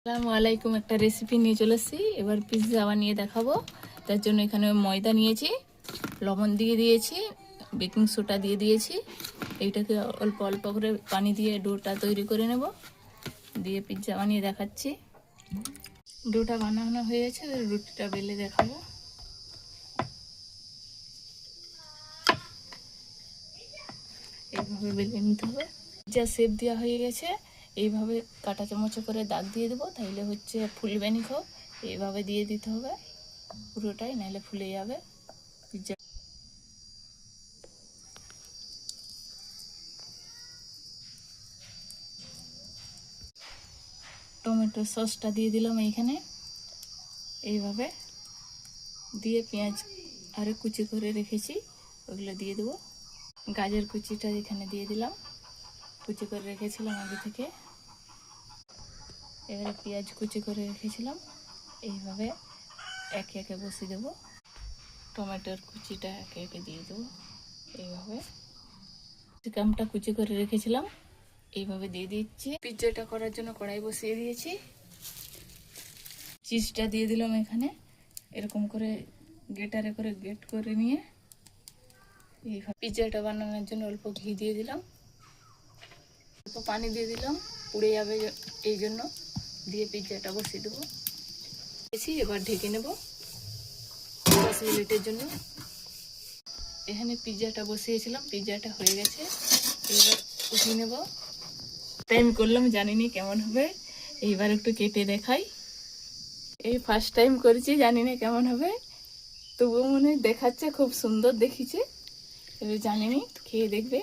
আসসালামু আলাইকুম। একটা রেসিপি নিয়ে চলে এসেছি। এবার পিৎজা বানিয়ে দেখাবো। তার জন্য এখানে ময়দা নিয়েছি, লবণ দিয়ে দিয়েছি, বেকিং সোডা দিয়ে দিয়েছি। এইটাকে অল্প অল্প করে পানি দিয়ে ডোটা তৈরি করে নেব, দিয়ে পিৎজা বানিয়ে দেখাচ্ছি। ডোটা বানানো হয়ে গেছে, রুটিটা বেলে দেখাবো। এইভাবে বেলে নিতে হবে। পিৎজা শেপ দেওয়া হয়ে গেছে। এইভাবে কাঁটা চামচ করে দাগ দিয়ে দেবো, তাইলে হচ্ছে ফুলবে নি। খুব এইভাবে দিয়ে দিতে হবে পুরোটাই, নাহলে ফুলে যাবে পিৎজা। টমেটো সসটা দিয়ে দিলাম এইখানে, এইভাবে দিয়ে পেঁয়াজ আরে কুচি করে রেখেছি ওগুলো দিয়ে দেবো। গাজর কুচিটা এখানে দিয়ে দিলাম, কুচি করে রেখেছিলাম আগে থেকে। এবারে পেঁয়াজ কুচি করে রেখেছিলাম, এইভাবে একে একে বসিয়ে দেবো। টমেটোর কুচিটা একে একে দিয়ে দেবো এইভাবে। ক্যাপসিকামটা কুচি করে রেখেছিলাম, এইভাবে দিয়ে দিচ্ছি। পিৎজাটা করার জন্য কড়াই বসিয়ে দিয়েছি। চিজটা দিয়ে দিলাম এখানে, এরকম করে গ্রেটারে করে গ্রেট করে নিয়ে এইভাবে। পিৎজাটা বানানোর জন্য অল্প ঘি দিয়ে দিলাম, অল্প পানি দিয়ে দিলাম, পুড়ে যাবে এই জন্য। দিয়ে পিৎজাটা বসিয়ে দেবো। এবার ঢেকে নেব 10 মিনিটের জন্য। এখানে পিৎজাটা বসিয়েছিলাম, পিৎজাটা হয়ে গেছে। এবার উঠিয়ে নেব। টাইম করলাম, জানিনি কেমন হবে। এইবার একটু কেটে দেখাই। এই ফার্স্ট টাইম করেছি, জানি না কেমন হবে, তবুও মনে দেখাচ্ছে খুব সুন্দর দেখিছে। এবার জানিনি, খেয়ে দেখবে।